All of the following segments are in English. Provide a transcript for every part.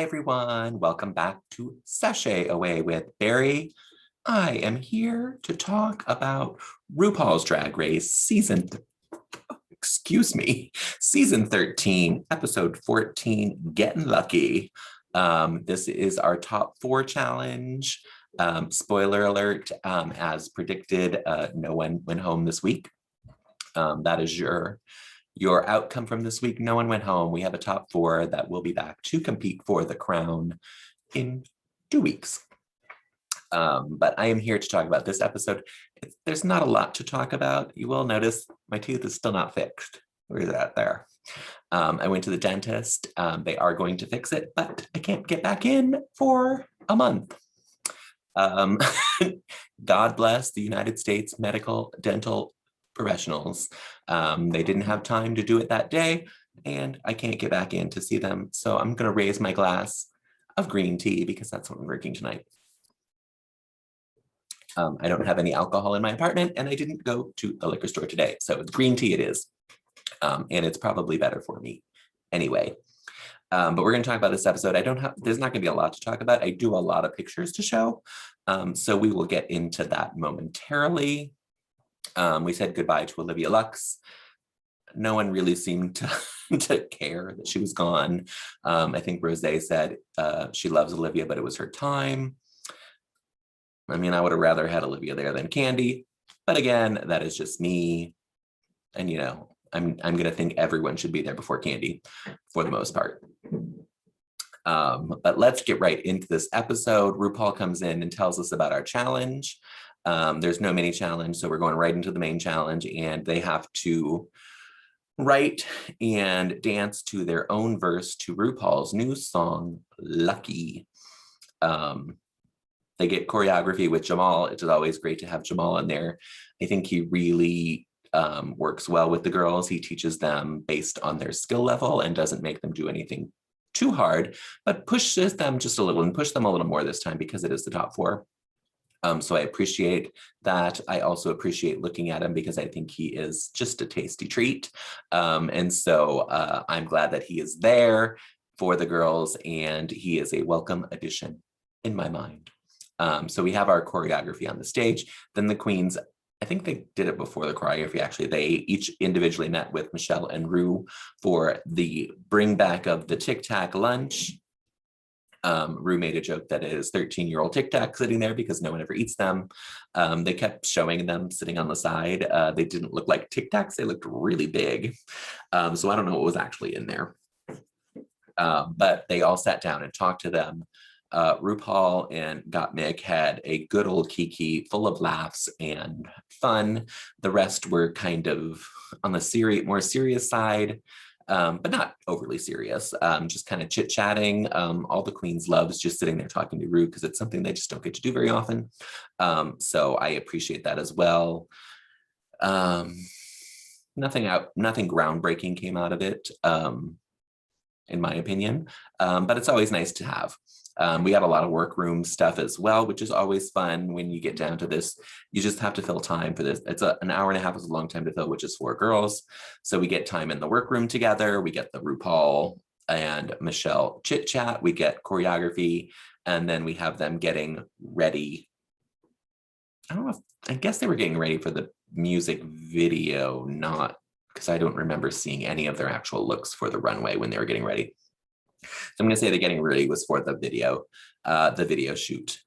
Everyone, welcome back to Sashay Away with Barry. I am here to talk about RuPaul's Drag Race season 13, episode 14, Gettin' Lucky. This is our top 4 challenge. Spoiler alert, as predicted, no one went home this week. That is your outcome from this week. No one went home. We have a top 4 that will be back to compete for the crown in 2 weeks. But I am here to talk about this episode. There's not a lot to talk about. You will notice my tooth is still not fixed. Where is that? There. I went to the dentist. They are going to fix it, but I can't get back in for a month. God bless the United States medical dental professionals. They didn't have time to do it that day, and I can't get back in to see them. So I'm going to raise my glass of green tea because that's what I'm drinking tonight. I don't have any alcohol in my apartment, and I didn't go to the liquor store today. So it's green tea it is. And it's probably better for me anyway. But we're going to talk about this episode. There's not going to be a lot to talk about. I do a lot of pictures to show. So we will get into that momentarily. We said goodbye to Olivia Lux. No one really seemed to care that she was gone. I think Rosé said she loves Olivia, but it was her time. I mean, I would have rather had Olivia there than Candy. But again, that is just me. And, you know, I'm going to think everyone should be there before Candy for the most part. But let's get right into this episode. RuPaul comes in and tells us about our challenge. There's no mini challenge, so we're going right into the main challenge, and they have to write and dance to their own verse to RuPaul's new song, Lucky. They get choreography with Jamal. It is always great to have Jamal in there. I think he really works well with the girls. He teaches them based on their skill level and doesn't make them do anything too hard, but pushes them just a little and push them a little more this time because it is the top 4. So I appreciate that. I also appreciate looking at him because I think he is just a tasty treat. And so I'm glad that he is there for the girls, and he is a welcome addition in my mind. So we have our choreography on the stage. Then the queens, I think they did it before the choreography, actually. They each individually met with Michelle and Ru for the bring back of the Tic Tac Lunch. Ru made a joke that it is 13-year-old Tic Tac sitting there because no one ever eats them. They kept showing them sitting on the side. They didn't look like Tic Tacs. They looked really big. So I don't know what was actually in there. But they all sat down and talked to them. RuPaul and Gottmik had a good old kiki full of laughs and fun. The rest were kind of on the more serious side, but not overly serious, just kind of chit-chatting. All the queens loves just sitting there talking to Ru because it's something they just don't get to do very often. So I appreciate that as well. Nothing groundbreaking came out of it, in my opinion, but it's always nice to have. We have a lot of workroom stuff as well, which is always fun when you get down to this. You just have to fill time for this. It's an hour and a half is a long time to fill, which is 4 girls. So we get time in the workroom together. We get the RuPaul and Michelle chit chat. We get choreography, and then we have them getting ready. I guess they were getting ready for the music video, not because I don't remember seeing any of their actual looks for the runway when they were getting ready. So I'm going to say the getting ready was for the video shoot,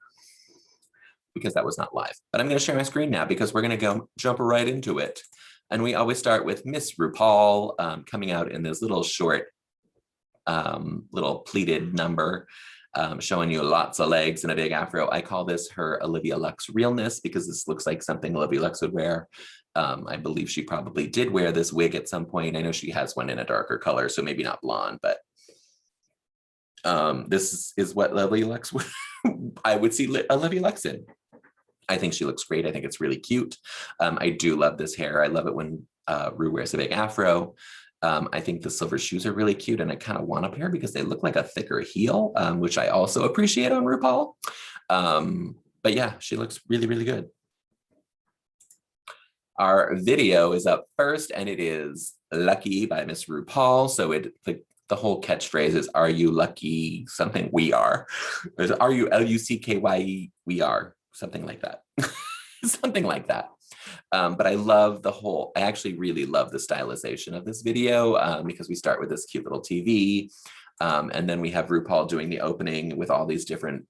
because that was not live. But I'm going to share my screen now because we're going to jump right into it. And we always start with Miss RuPaul coming out in this little short, little pleated number, showing you lots of legs and a big afro. I call this her Olivia Lux realness because this looks like something Olivia Lux would wear. I believe she probably did wear this wig at some point. I know she has one in a darker color, so maybe not blonde, but this is what Olivia Lux I would see Olivia Lux in. I think she looks great. I think it's really cute. I do love this hair. I love it when Ru wears a big afro. I think the silver shoes are really cute, and I kind of want a pair because they look like a thicker heel, which I also appreciate on RuPaul. But yeah, she looks really, really good. Our video is up first, and it is Lucky by Miss RuPaul. So the whole catchphrase is, are you lucky? Something we are. Are you Lucky? We are. Something like that. Something like that. But I love I actually really love the stylization of this video because we start with this cute little TV. And then we have RuPaul doing the opening with all these different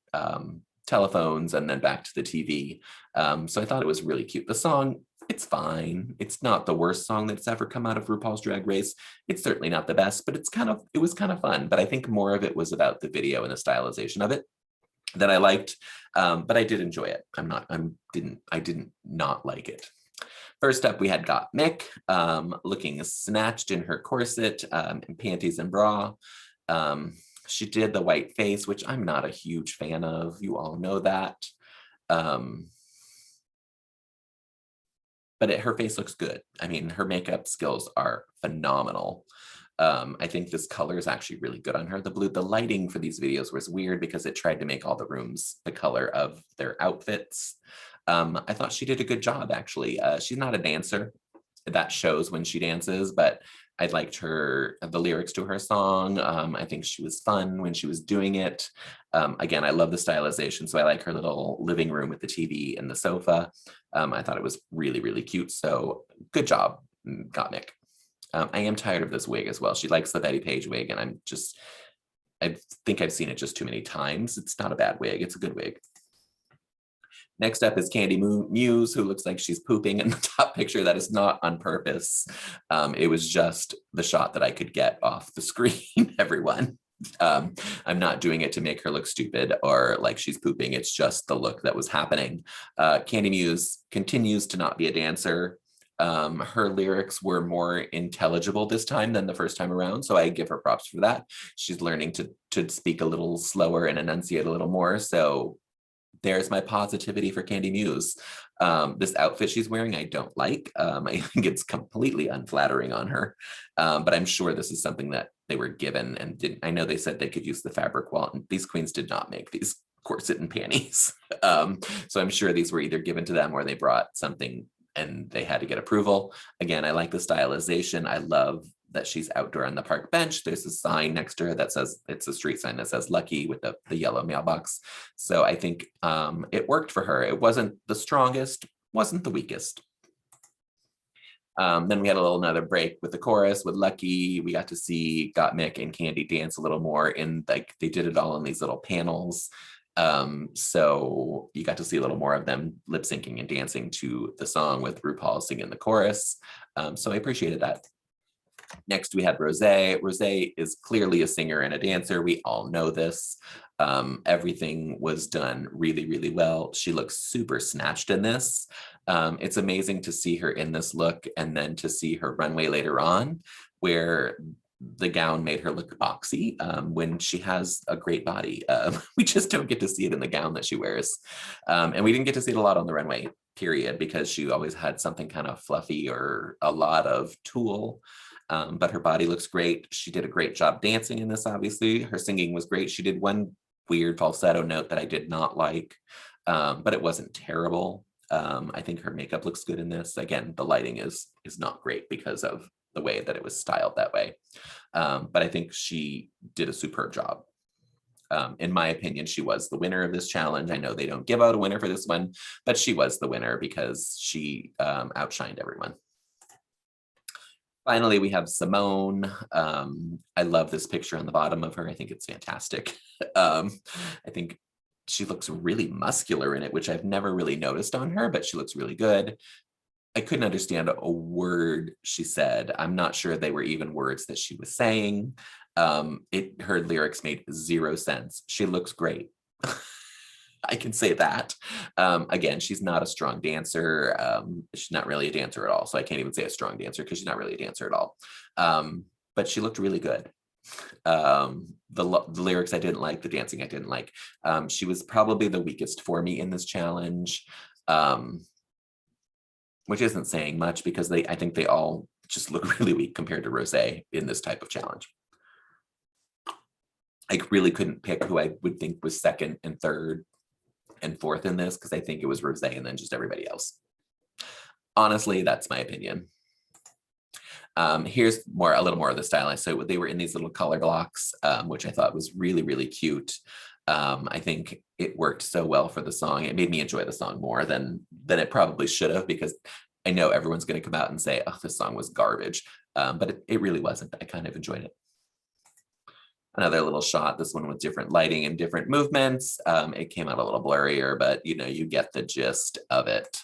telephones and then back to the TV. So I thought it was really cute. The song, it's fine. It's not the worst song that's ever come out of RuPaul's Drag Race. It's certainly not the best, but it was kind of fun. But I think more of it was about the video and the stylization of it that I liked. But I did enjoy it. I didn't not like it. First up, we had Got Mick looking snatched in her corset and panties and bra. She did the white face, which I'm not a huge fan of. You all know that. But her face looks good. I mean, her makeup skills are phenomenal. I think this color is actually really good on her. The lighting for these videos was weird because it tried to make all the rooms the color of their outfits. I thought she did a good job, actually. She's not a dancer. That shows when she dances, but I liked the lyrics to her song. I think she was fun when she was doing it. Again, I love the stylization, so I like her little living room with the TV and the sofa. I thought it was really, really cute, so good job, Gottmik. I am tired of this wig as well. She likes the Betty Page wig, and I think I've seen it just too many times. It's not a bad wig, it's a good wig. Next up is Candy Muse, who looks like she's pooping in the top picture. That is not on purpose. It was just the shot that I could get off the screen, everyone. I'm not doing it to make her look stupid or like she's pooping. It's just the look that was happening. Candy Muse continues to not be a dancer. Her lyrics were more intelligible this time than the first time around, so I give her props for that. She's learning to speak a little slower and enunciate a little more, so there's my positivity for Candy Muse. This outfit she's wearing, I don't like. I think it's completely unflattering on her, but I'm sure this is something that they were given and didn't. I know they said they could use the fabric well, and these queens did not make these corset and panties. So I'm sure these were either given to them or they brought something and they had to get approval. Again, I like the stylization. I love that she's outdoor on the park bench. There's a sign next to her that says, it's a street sign that says Lucky with the yellow mailbox. So I think it worked for her. It wasn't the strongest, wasn't the weakest. Then we had another break with the chorus with Lucky. We got to see Gottmik and Candy dance a little more they did it all in these little panels. So you got to see a little more of them lip syncing and dancing to the song with RuPaul singing the chorus. So I appreciated that. Next, we had Rosé. Rosé is clearly a singer and a dancer. We all know this. Everything was done really, really well. She looks super snatched in this. It's amazing to see her in this look and then to see her runway later on, where the gown made her look boxy when she has a great body. We just don't get to see it in the gown that she wears. And we didn't get to see it a lot on the runway, period, because she always had something kind of fluffy or a lot of tulle. But her body looks great. She did a great job dancing in this, obviously. Her singing was great. She did one weird falsetto note that I did not like, but it wasn't terrible. I think her makeup looks good in this. Again, the lighting is not great because of the way that it was styled that way. But I think she did a superb job. In my opinion, she was the winner of this challenge. I know they don't give out a winner for this one, but she was the winner because she outshined everyone. Finally, we have Simone. I love this picture on the bottom of her. I think it's fantastic. I think she looks really muscular in it, which I've never really noticed on her, but she looks really good. I couldn't understand a word she said. I'm not sure they were even words that she was saying. Her lyrics made zero sense. She looks great. I can say that. Again, she's not a strong dancer. She's not really a dancer at all. So I can't even say a strong dancer because she's not really a dancer at all. But she looked really good. The lyrics I didn't like, the dancing I didn't like. She was probably the weakest for me in this challenge, which isn't saying much because I think they all just look really weak compared to Rosé in this type of challenge. I really couldn't pick who I would think was second and third and fourth in this because I think it was Rosé and then just everybody else. Honestly, that's my opinion. Here's a little more of the style. So they were in these little color blocks, which I thought was really, really cute. I think it worked so well for the song. It made me enjoy the song more than it probably should have, because I know everyone's going to come out and say, oh, this song was garbage. But it really wasn't. I kind of enjoyed it. Another little shot, this one with different lighting and different movements. It came out a little blurrier, but you get the gist of it.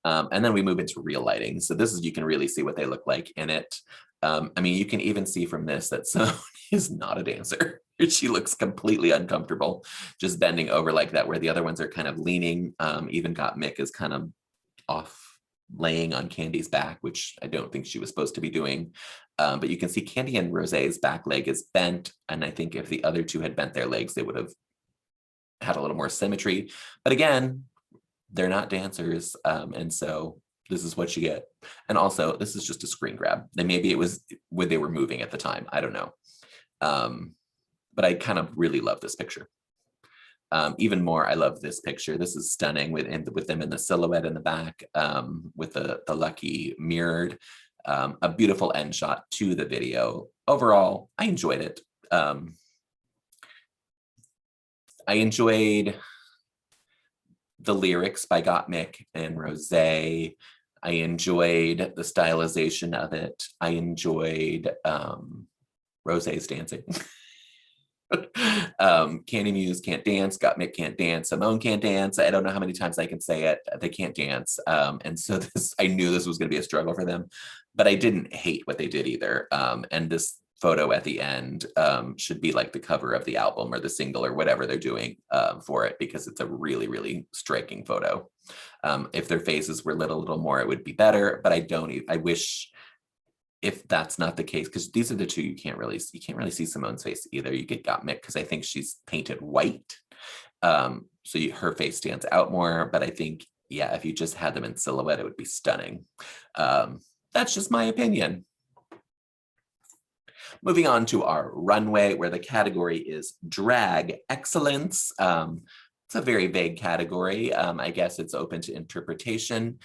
And then we move into real lighting. So this is, you can really see what they look like in it. I mean, you can even see from this that Simone is not a dancer. She looks completely uncomfortable, just bending over like that, where the other ones are kind of leaning. Even got Mick is kind of off laying on Candy's back, which I don't think she was supposed to be doing. But you can see Candy and Rosé's back leg is bent. And I think if the other two had bent their legs, they would have had a little more symmetry. But again, they're not dancers. And so this is what you get. And also, this is just a screen grab. And maybe it was when they were moving at the time. I don't know. But I kind of really love this picture. Even more, I love this picture. This is stunning with them in the silhouette in the back, with the Lucky mirrored. A beautiful end shot to the video. Overall, I enjoyed it. I enjoyed the lyrics by Gottmik and Rosé. I enjoyed the stylization of it. I enjoyed Rosé's dancing. Candy Muse can't dance, Gottmik can't dance, Simone can't dance. I don't know how many times I can say it. They can't dance. And so I knew this was going to be a struggle for them, but I didn't hate what they did either. And this photo at the end should be like the cover of the album or the single or whatever they're doing for it, because it's a really, really striking photo. If their faces were lit a little more, it would be better, but I wish, if that's not the case, because these are the two you can't really see Simone's face either. You get Gottmik because I think she's painted white, so her face stands out more. But I think, yeah, if you just had them in silhouette, it would be stunning. That's just my opinion. Moving on to our runway, where the category is drag excellence. It's a very vague category. I guess it's open to interpretation.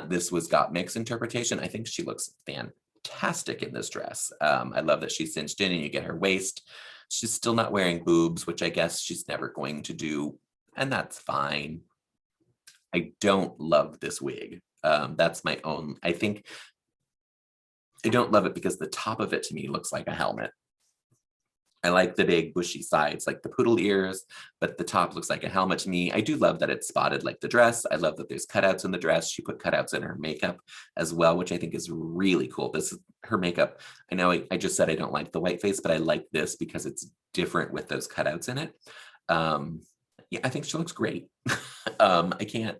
This was Gottmik's interpretation. I think she looks fantastic in this dress. I love that she's cinched in and you get her waist. She's still not wearing boobs, which I guess she's never going to do, and that's fine. I don't love this wig. That's my own. I think I don't love it because the top of it to me looks like a helmet. I like the big bushy sides, like the poodle ears, but the top looks like a helmet to me. I do love that it's spotted like the dress. I love that there's cutouts in the dress. She put cutouts in her makeup as well, which I think is really cool. This is her makeup. I know I just said I don't like the white face, but I like this because it's different with those cutouts in it. Yeah, I think she looks great. I can't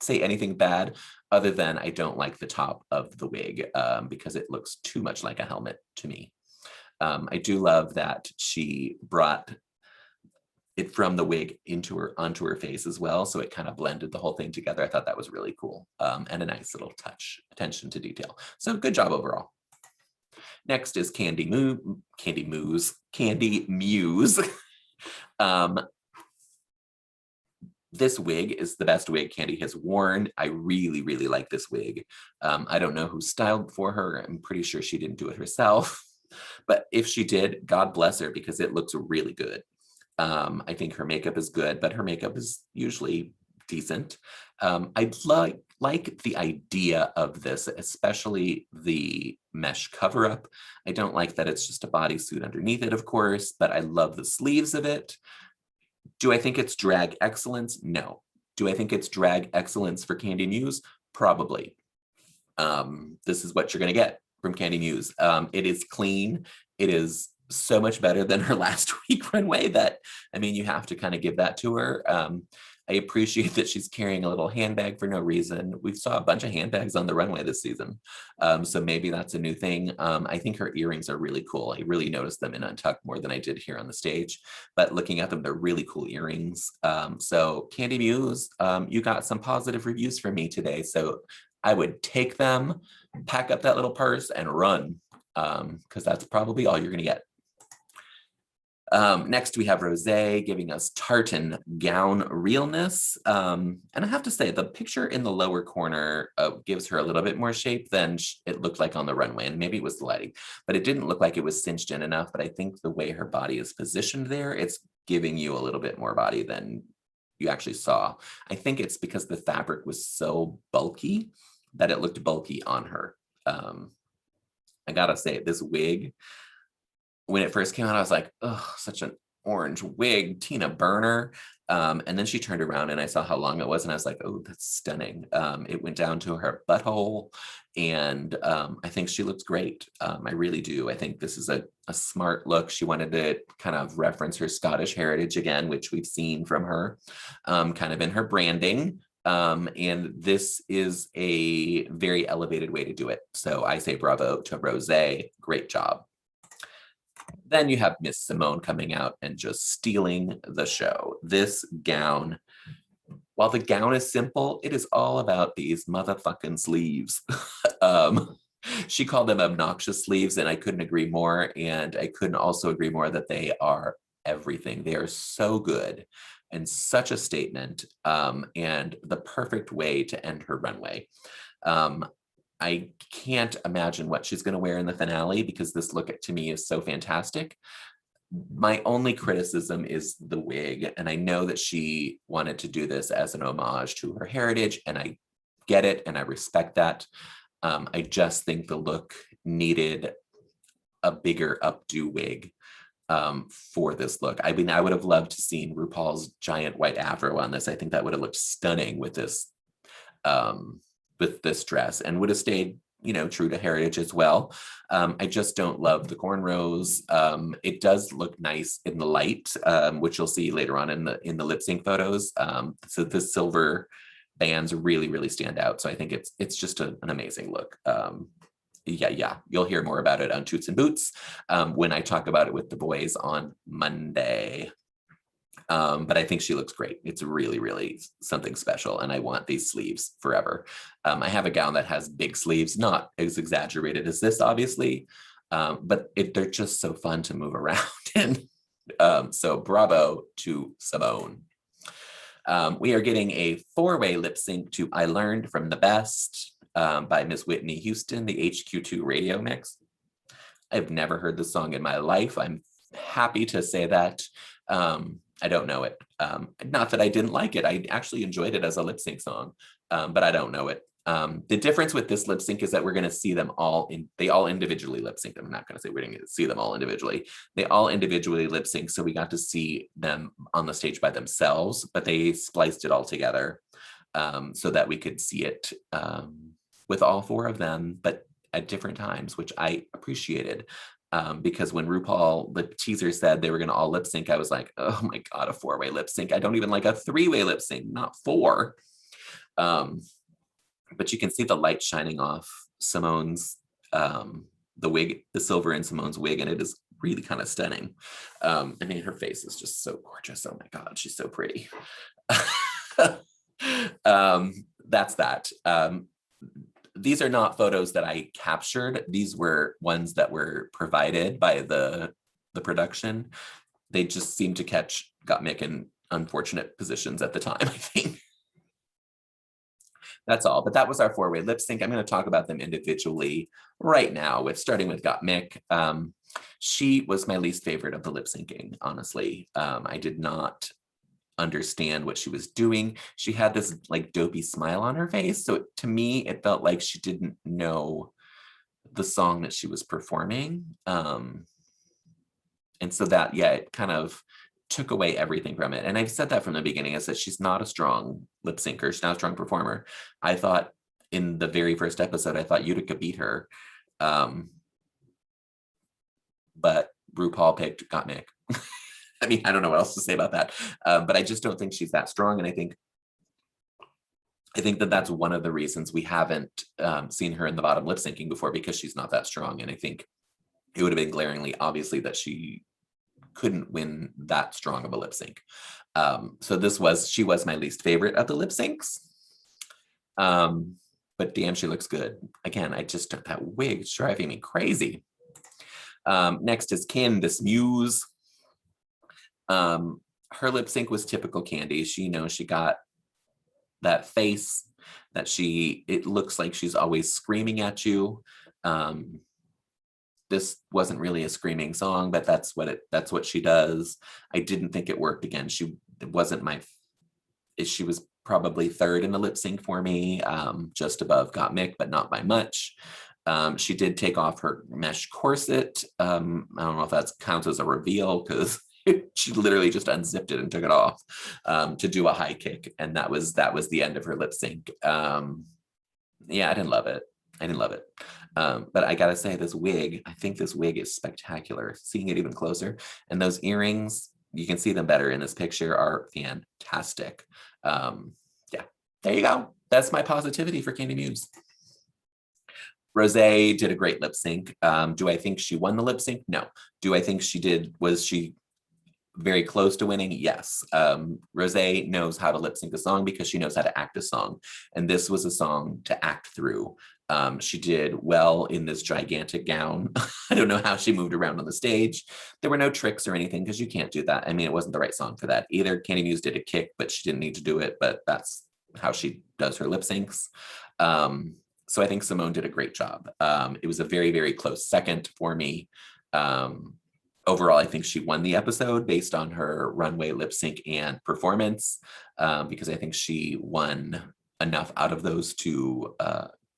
say anything bad other than I don't like the top of the wig because it looks too much like a helmet to me. I do love that she brought it from the wig onto her face as well, so it kind of blended the whole thing together. I thought that was really cool, and a nice little touch, attention to detail. So good job overall. Next is Candy Muse. This wig is the best wig Candy has worn. I really, really like this wig. I don't know who styled for her. I'm pretty sure she didn't do it herself. But if she did, God bless her, because it looks really good. I think her makeup is good, but her makeup is usually decent. I like the idea of this, especially the mesh cover-up. I don't like that it's just a bodysuit underneath it, of course, but I love the sleeves of it. Do I think it's drag excellence? No. Do I think it's drag excellence for Candy Muse? Probably. This is what you're going to get from Candy Muse. It is clean. It is so much better than her last week runway that, I mean, you have to kind of give that to her. I appreciate that she's carrying a little handbag for no reason. We saw a bunch of handbags on the runway this season. So maybe that's a new thing. I think her earrings are really cool. I really noticed them in Untucked more than I did here on the stage, but looking at them, they're really cool earrings. So Candy Muse, you got some positive reviews from me today. So I would take them, pack up that little purse and run, because that's probably all you're gonna get. Next, we have Rosé giving us Tartan Gown realness. And I have to say, the picture in the lower corner gives her a little bit more shape than it looked like on the runway. And maybe it was the lighting, but it didn't look like it was cinched in enough. But I think the way her body is positioned there, it's giving you a little bit more body than you actually saw. I think it's because the fabric was so bulky that it looked bulky on her. I gotta say, this wig, when it first came out, I was like, oh, such an orange wig, Tina Burner. And then she turned around and I saw how long it was, and I was like, oh, that's stunning. It went down to her butthole, and I think she looks great. I really do. I think this is a smart look. She wanted to kind of reference her Scottish heritage again, which we've seen from her, kind of in her branding. And this is a very elevated way to do it. So I say bravo to Rosé. Great job. Then you have Miss Simone coming out and just stealing the show. This gown, while the gown is simple, it is all about these motherfucking sleeves. She called them obnoxious sleeves, and I couldn't agree more. And I couldn't also agree more that they are everything. They are so good and such a statement, and the perfect way to end her runway. I can't imagine what she's going to wear in the finale, because this look to me is so fantastic. My only criticism is the wig, and I know that she wanted to do this as an homage to her heritage, and I get it and I respect that. I just think the look needed a bigger updo wig for this look. I mean, I would have loved to seen RuPaul's giant white afro on this. I think that would have looked stunning with this dress, and would have stayed, you know, true to heritage as well. I just don't love the cornrows. It does look nice in the light, which you'll see later on in the lip sync photos. So the silver bands really, really stand out. So I think it's just an amazing look. Yeah, you'll hear more about it on Toots and Boots when I talk about it with the boys on Monday. But I think she looks great. It's really, really something special, and I want these sleeves forever. I have a gown that has big sleeves, not as exaggerated as this, obviously, but they're just so fun to move around in. So bravo to Simone. We are getting a 4-way lip sync to I Learned from the Best by Miss Whitney Houston, the HQ2 radio mix. I've never heard this song in my life. I'm happy to say that. I don't know it. Not that I didn't like it. I actually enjoyed it as a lip sync song, but I don't know it. The difference with this lip sync is that we're going to see them all they all individually lip sync. I'm not going to say we're going to see them all individually. They all individually lip sync. So we got to see them on the stage by themselves, but they spliced it all together so that we could see it with all 4 of them, but at different times, which I appreciated. Because when RuPaul, the teaser said they were going to all lip sync, I was like, oh my God, a 4-way lip sync. I don't even like a 3-way lip sync, not 4. But you can see the light shining off Simone's, the wig, the silver in Simone's wig, and it is really kind of stunning. I mean, her face is just so gorgeous. Oh my God, she's so pretty. That's that. These are not photos that I captured. These were ones that were provided by the production. They just seemed to catch Gottmik in unfortunate positions at the time, I think. That's all, but that was our 4-way lip sync. I'm going to talk about them individually right now, starting with Gottmik. She was my least favorite of the lip syncing, honestly. I did not understand what she was doing. She had this like dopey smile on her face. So to me, it felt like she didn't know the song that she was performing. And so that, yeah, it kind of took away everything from it. And I've said that from the beginning. I said, she's not a strong lip syncer. She's not a strong performer. I thought in the very first episode, I thought Utica beat her. But RuPaul picked Gottmik. I mean, I don't know what else to say about that, but I just don't think she's that strong. And I think that that's one of the reasons we haven't seen her in the bottom lip syncing before, because she's not that strong. And I think it would have been glaringly obviously that she couldn't win that strong of a lip sync. So she was my least favorite of the lip syncs. But damn, she looks good. Again, that wig is driving me crazy. Next is Candace Muse. Her lip sync was typical Candy. She got that face that it looks like she's always screaming at you. This wasn't really a screaming song, but that's what she does. I didn't think it worked again. She was probably third in the lip sync for me, just above Got Mick, but not by much. She did take off her mesh corset. I don't know if that counts as a reveal because she literally just unzipped it and took it off to do a high kick, and that was the end of her lip sync. Yeah, I didn't love it. But I gotta say, this wig, I think this wig is spectacular. Seeing it even closer, and those earrings, you can see them better in this picture, are fantastic. Yeah, there you go. That's my positivity for Candy Muse. Rosé did a great lip sync. Do I think she won the lip sync? No. Do I think was she very close to winning? Yes. Rosé knows how to lip sync a song because she knows how to act a song. And this was a song to act through. She did well in this gigantic gown. I don't know how she moved around on the stage. There were no tricks or anything because you can't do that. I mean, it wasn't the right song for that either. Candy Muse did a kick, but she didn't need to do it, but that's how she does her lip syncs. So I think Simone did a great job. It was a very, very close second for me. Overall, I think she won the episode based on her runway lip sync and performance, because I think she won enough out of those to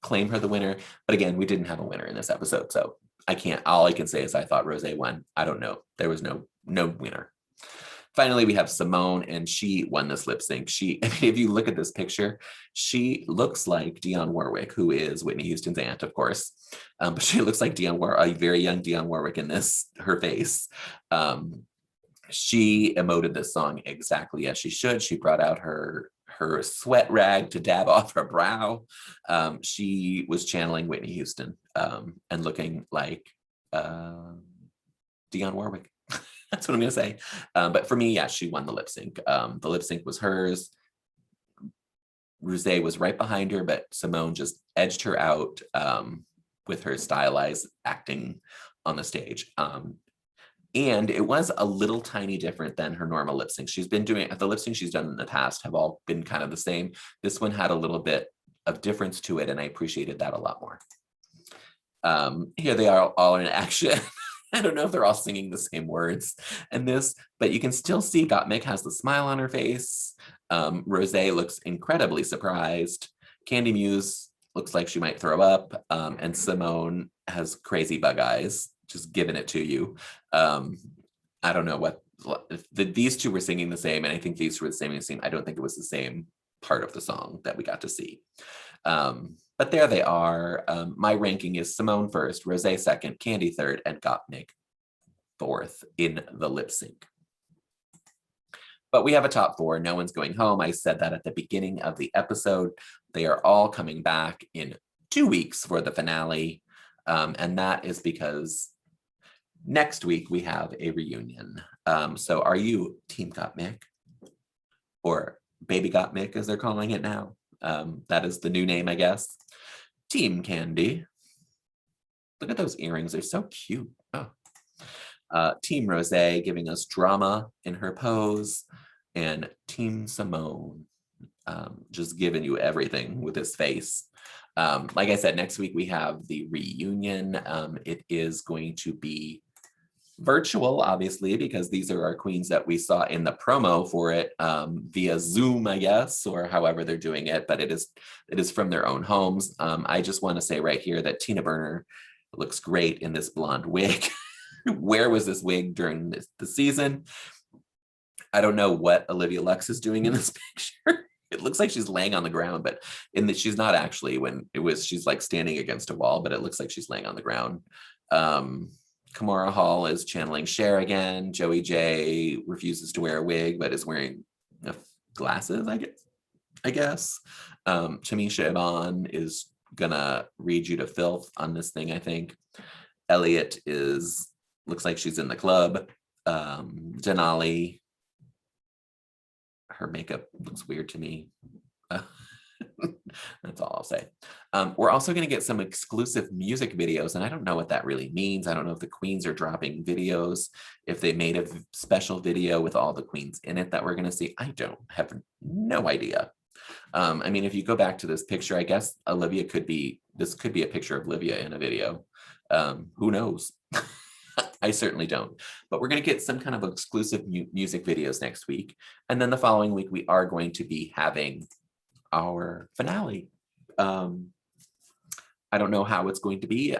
claim her the winner. But again, we didn't have a winner in this episode, so all I can say is I thought Rosé won. I don't know. There was no winner. Finally, we have Simone, and she won this lip sync. If you look at this picture, she looks like Dionne Warwick, who is Whitney Houston's aunt, of course. But she looks like a very young Dionne Warwick in her face. She emoted this song exactly as she should. She brought out her sweat rag to dab off her brow. She was channeling Whitney Houston and looking like Dionne Warwick. That's what I'm going to say. But for me, yeah, she won the lip sync. The lip sync was hers. Rosé was right behind her, but Simone just edged her out with her stylized acting on the stage. And it was a little tiny different than her normal lip sync. The lip sync she's done in the past have all been kind of the same. This one had a little bit of difference to it, and I appreciated that a lot more. Here they are all in action. I don't know if they're all singing the same words in this, but you can still see Gottmik has the smile on her face. Rosé looks incredibly surprised. Candy Muse looks like she might throw up. And Simone has crazy bug eyes, just giving it to you. I don't know these two were singing the same, and I think these two were singing the same. I don't think it was the same part of the song that we got to see. But there they are. My ranking is Simone first, Rosé second, Candy third, and Gottmik fourth in the lip sync. But we have a top four. No one's going home. I said that at the beginning of the episode. They are all coming back in 2 weeks for the finale. And that is because next week we have a reunion. So are you Team Gottmik? Or Baby Gottmik, as they're calling it now? That is the new name, I guess. Team Candy. Look at those earrings. They're so cute. Oh. Team Rosé giving us drama in her pose. And Team Simone just giving you everything with his face. Like I said, next week we have the reunion. It is going to be virtual, obviously, because these are our queens that we saw in the promo for it via Zoom, I guess, or however they're doing it, but it is from their own homes. I just want to say right here that Tina Burner looks great in this blonde wig. Where was this wig during the season? I don't know what Olivia Lux is doing in this picture. It looks like she's laying on the ground, but she's not actually. She's like standing against a wall, but it looks like she's laying on the ground. Kamora Hall is channeling Cher again. Joey J refuses to wear a wig, but is wearing glasses, I guess. Tamisha Ivan is gonna read you to filth on this thing, I think. Elliot looks like she's in the club. Denali, her makeup looks weird to me. That's all I'll say. We're also going to get some exclusive music videos, and I don't know what that really means. I don't know if the queens are dropping videos, if they made a special video with all the queens in it that we're going to see. I don't have no idea. I mean, if you go back to this picture, I guess Olivia this could be a picture of Olivia in a video. Who knows? I certainly don't. But we're going to get some kind of exclusive music videos next week. And then the following week, we are going to be having our finale. I don't know how it's going to be.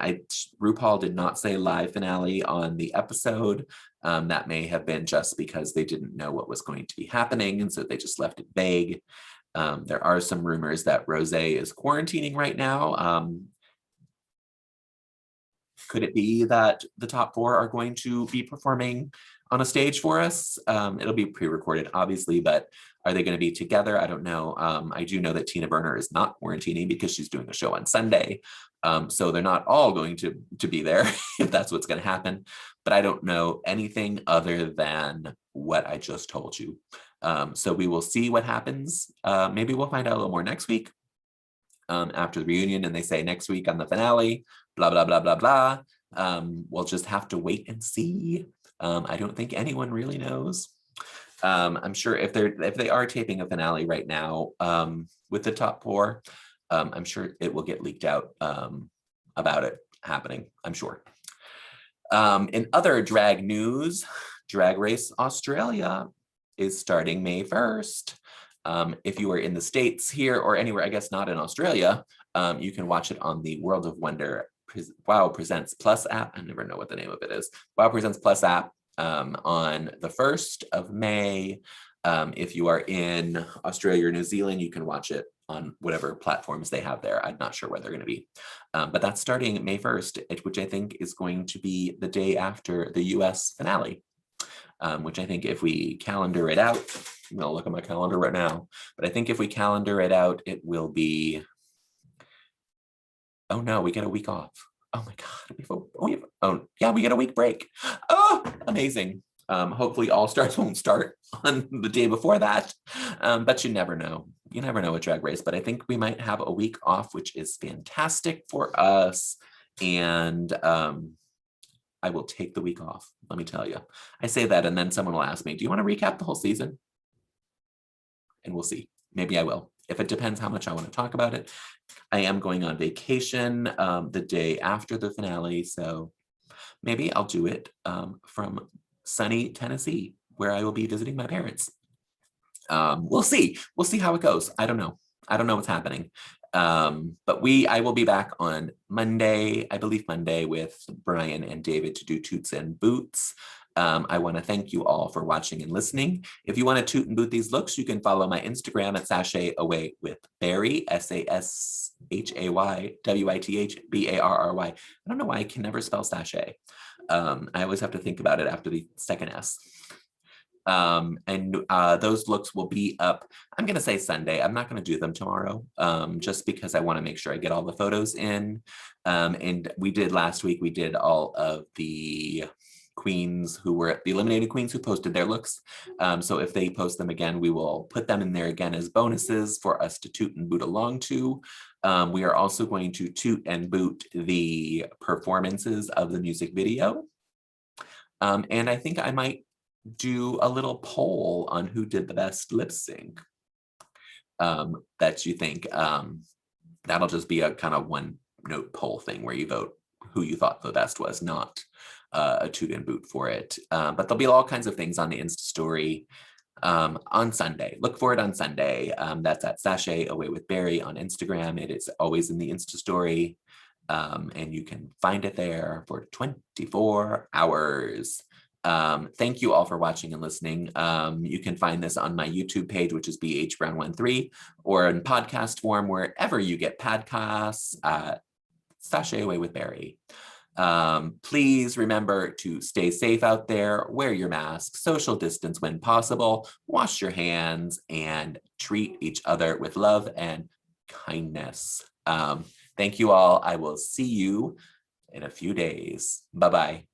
RuPaul did not say live finale on the episode. That may have been just because they didn't know what was going to be happening, and so they just left it vague. There are some rumors that Rosé is quarantining right now. Could it be that the top four are going to be performing on a stage for us? It'll be pre-recorded, obviously, but are they going to be together? I don't know. I do know that Tina Burner is not quarantining because she's doing a show on Sunday. So they're not all going to be there if that's what's going to happen. But I don't know anything other than what I just told you. So we will see what happens. Maybe we'll find out a little more next week after the reunion, and they say next week on the finale, blah, blah, blah, blah, blah. We'll just have to wait and see. I don't think anyone really knows. I'm sure if they are taping a finale right now with the top four, I'm sure it will get leaked out about it happening, I'm sure. In other drag news, Drag Race Australia is starting May 1st. If you are in the States here or anywhere, I guess not in Australia, you can watch it on the World of Wonder Wow Presents Plus app. I never know what the name of it is. Wow Presents Plus app on the 1st of May. If you are in Australia or New Zealand, you can watch it on whatever platforms they have there. I'm not sure where they're going to be. But that's starting May 1st, which I think is going to be the day after the US finale. Which I think if we calendar it out, I'm gonna look at my calendar right now, but I think if we calendar it out, it will be, oh no, we get a week off. Oh my God, we get a week break. Oh, amazing. Hopefully All Stars won't start on the day before that, but you never know. You never know with Drag Race, but I think we might have a week off, which is fantastic for us. And I will take the week off, let me tell you. I say that and then someone will ask me, do you want to recap the whole season? And we'll see. Maybe I will. If it depends how much I want to talk about it. I am going on vacation the day after the finale, so maybe I'll do it from sunny Tennessee, where I will be visiting my parents. We'll see. We'll see how it goes. I don't know. I don't know what's happening. But I will be back on Monday, I believe Monday, with Brian and David to do Toots and Boots. I want to thank you all for watching and listening. If you want to toot and boot these looks, you can follow my Instagram at Sashay Away with Barry, SASHAYWITHBARRY. I don't know why I can never spell sachet. I always have to think about it after the second S. Those looks will be up, I'm going to say Sunday. I'm not going to do them tomorrow, just because I want to make sure I get all the photos in. And we did last week, we did all of the queens who were the eliminated queens who posted their looks. So if they post them again, we will put them in there again as bonuses for us to toot and boot along to. We are also going to toot and boot the performances of the music video. And I think I might do a little poll on who did the best lip sync that you think. That'll just be a kind of one note poll thing where you vote who you thought the best was, not a toot and boot for it. But there'll be all kinds of things on the Insta story on Sunday. Look for it on Sunday. That's at Sashay Away with Barry on Instagram. It is always in the Insta story. And you can find it there for 24 hours. Thank you all for watching and listening. You can find this on my YouTube page, which is BHBrown13, or in podcast form, wherever you get podcasts, Sashay Away with Barry. Please remember to stay safe out there, wear your mask, social distance when possible, wash your hands, and treat each other with love and kindness. Thank you all. I will see you in a few days. Bye-bye.